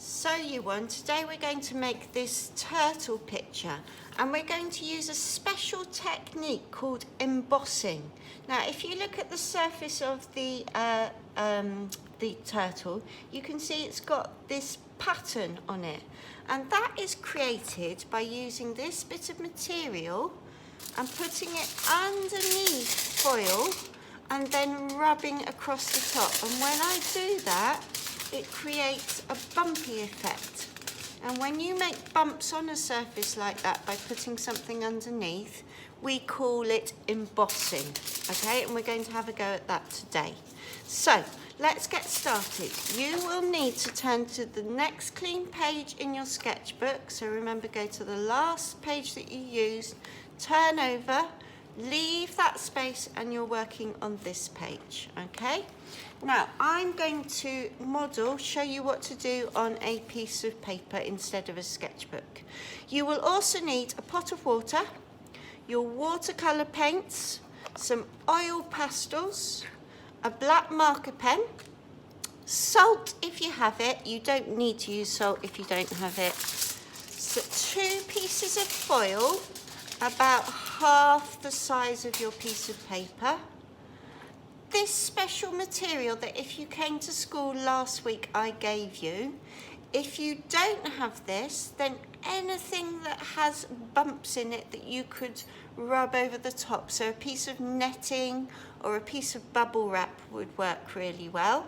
So you want, today we're going to make this turtle picture and we're going to use a special technique called embossing. Now if you look at the surface of the turtle, you can see it's got this pattern on it, and that is created by using this bit of material and putting it underneath foil and then rubbing across the top. And when I do that, it creates a bumpy effect. And when you make bumps on a surface like that by putting something underneath, we call it embossing, okay? And we're going to have a go at that today. So let's get started. You will need to turn to the next clean page in your sketchbook. So remember, go to the last page that you used, turn over, leave that space, and you're working on this page, okay? Now, I'm going to show you what to do on a piece of paper instead of a sketchbook. You will also need a pot of water, your watercolour paints, some oil pastels, a black marker pen, salt if you have it. You don't need to use salt if you don't have it. So 2 pieces of foil, about half the size of your piece of paper. This special material that if you came to school last week I gave you. If you don't have this, then anything that has bumps in it that you could rub over the top. So a piece of netting or a piece of bubble wrap would work really well.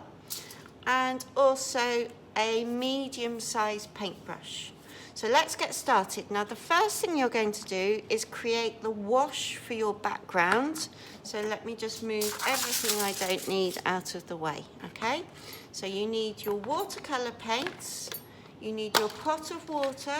And also a medium-sized paintbrush. So let's get started. Now the first thing you're going to do is create the wash for your background. So let me just move everything I don't need out of the way, okay? So you need your watercolour paints, you need your pot of water,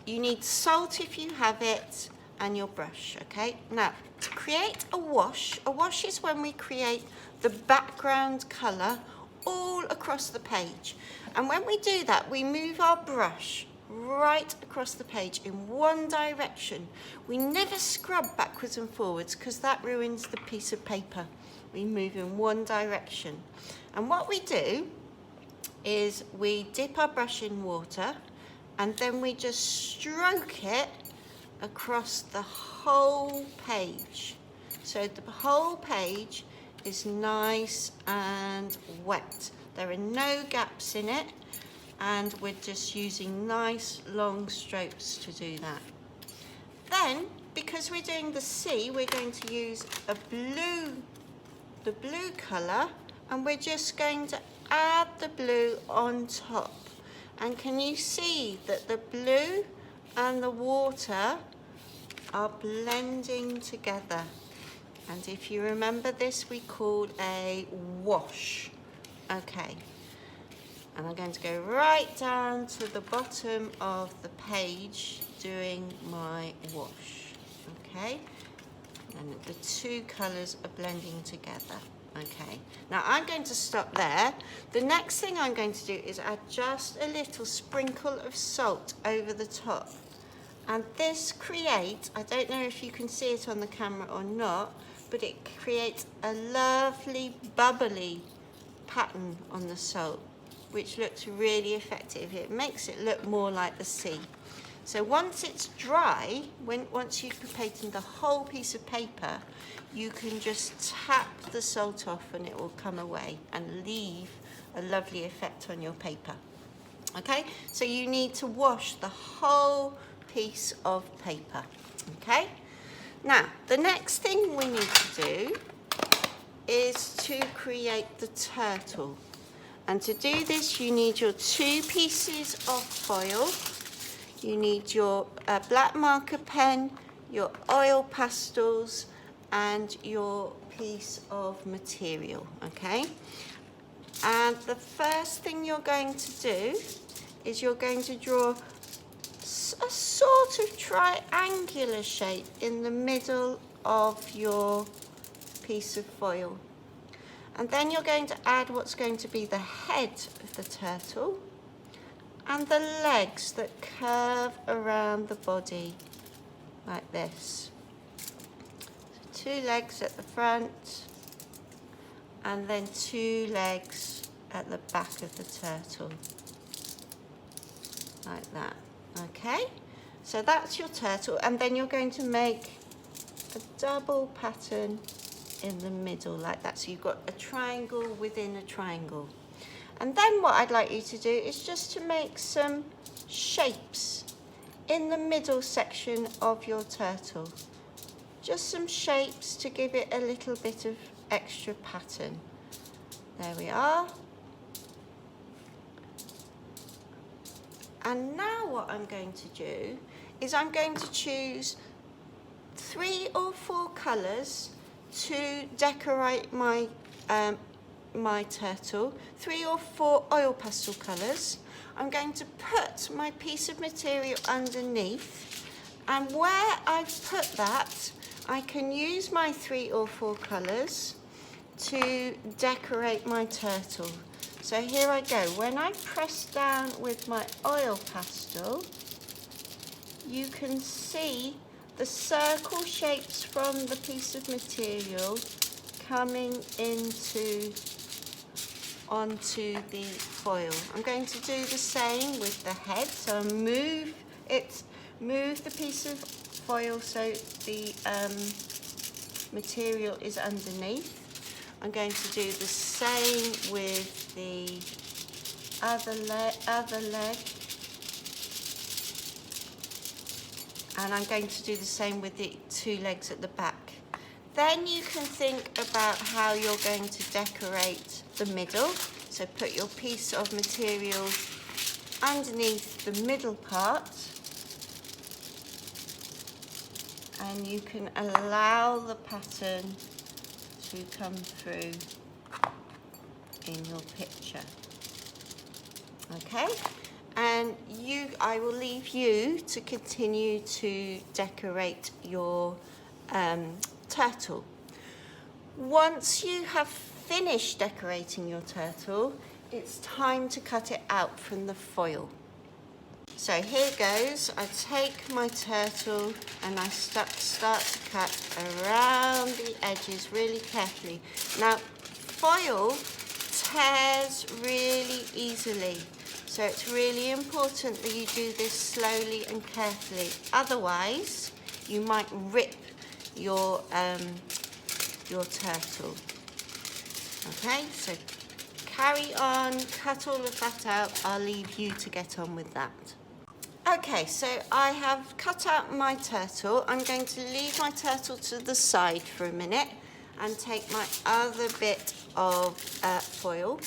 you need salt if you have it, and your brush, okay? Now, to create a wash is when we create the background colour all across the page. And when we do that, we move our brush right across the page in one direction. We never scrub backwards and forwards because that ruins the piece of paper. We move in one direction. And what we do is we dip our brush in water and then we just stroke it across the whole page. So the whole page is nice and wet. There are no gaps in it, and we're just using nice long strokes to do that. Then, because we're doing the sea, we're going to use the blue colour, and we're just going to add the blue on top. And can you see that the blue and the water are blending together? And if you remember this, we call a wash. Okay. And I'm going to go right down to the bottom of the page doing my wash, okay? And the 2 colours are blending together, okay? Now I'm going to stop there. The next thing I'm going to do is add just a little sprinkle of salt over the top. And this creates, I don't know if you can see it on the camera or not, but it creates a lovely bubbly pattern on the salt, which looks really effective. It makes it look more like the sea. So once it's dry, once you've painted the whole piece of paper, you can just tap the salt off and it will come away and leave a lovely effect on your paper. Okay, so you need to wash the whole piece of paper, okay? Now, the next thing we need to do is to create the turtle. And to do this, you need your 2 pieces of foil, you need your black marker pen, your oil pastels, and your piece of material, okay? And the first thing you're going to do is you're going to draw a sort of triangular shape in the middle of your piece of foil. And then you're going to add what's going to be the head of the turtle and the legs that curve around the body like this. So 2 legs at the front and then 2 legs at the back of the turtle. like that. Okay, so that's your turtle, and then you're going to make a double pattern in the middle like that. So you've got a triangle within a triangle. And then what I'd like you to do is just to make some shapes in the middle section of your turtle. Just some shapes to give it a little bit of extra pattern. There we are. And now what I'm going to do is I'm going to choose 3 or 4 colours to decorate my my turtle. 3 or 4 oil pastel colours. I'm going to put my piece of material underneath, and where I've put that, I can use my 3 or 4 colours to decorate my turtle. So here I go. When I press down with my oil pastel, you can see the circle shapes from the piece of material coming onto the foil. I'm going to do the same with the head. So I'll move the piece of foil so the material is underneath. I'm going to do the same with the other leg. And I'm going to do the same with the 2 legs at the back. Then you can think about how you're going to decorate the middle. So put your piece of material underneath the middle part, and you can allow the pattern to come through in your picture. Okay? And I will leave you to continue to decorate your turtle. Once you have finished decorating your turtle, it's time to cut it out from the foil. So here goes. I take my turtle and I start to cut around the edges really carefully. Now, foil tears really easily. So it's really important that you do this slowly and carefully. Otherwise, you might rip your turtle. Okay, so carry on, cut all of that out. I'll leave you to get on with that. Okay, so I have cut out my turtle. I'm going to leave my turtle to the side for a minute and take my other bit of foil.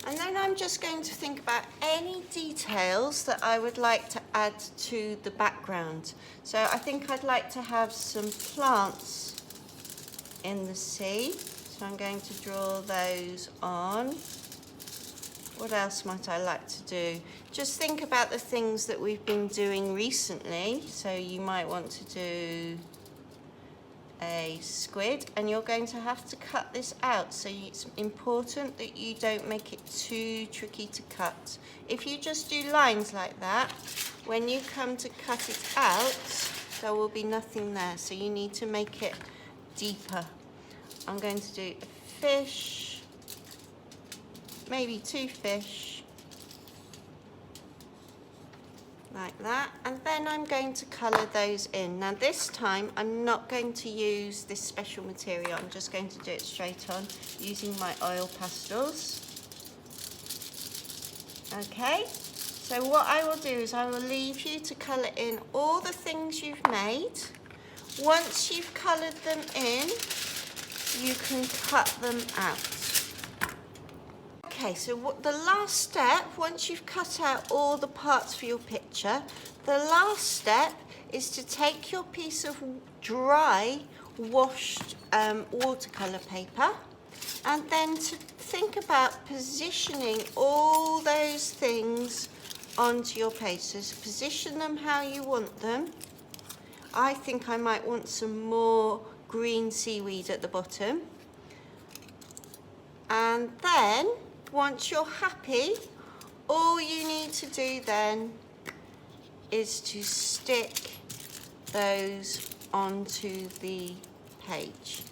And then I'm just going to think about any details that I would like to add to the background. So I think I'd like to have some plants in the sea. So I'm going to draw those on. What else might I like to do? Just think about the things that we've been doing recently. So you might want to do a squid, and you're going to have to cut this out, so it's important that you don't make it too tricky to cut. If you just do lines like that, when you come to cut it out, there will be nothing there, so you need to make it deeper. I'm going to do a fish, maybe 2 fish, like that, and then I'm going to colour those in. Now this time I'm not going to use this special material, I'm just going to do it straight on using my oil pastels. Okay, so what I will do is I will leave you to colour in all the things you've made. Once you've coloured them in, you can cut them out. Okay, so the last step, once you've cut out all the parts for your picture, the last step is to take your piece of dry, washed watercolour paper, and then to think about positioning all those things onto your page. So position them how you want them. I think I might want some more green seaweed at the bottom. And then, once you're happy, all you need to do then is to stick those onto the page.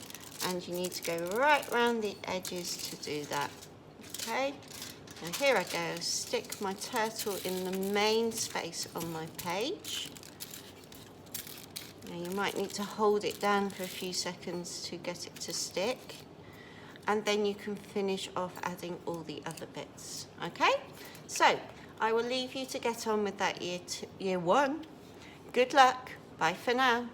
And you need to go right around the edges to do that. Okay, So here I go, stick my turtle in the main space on my page. Now you might need to hold it down for a few seconds to get it to stick. And then you can finish off adding all the other bits, okay? So, I will leave you to get on with that year 1. Good luck, bye for now.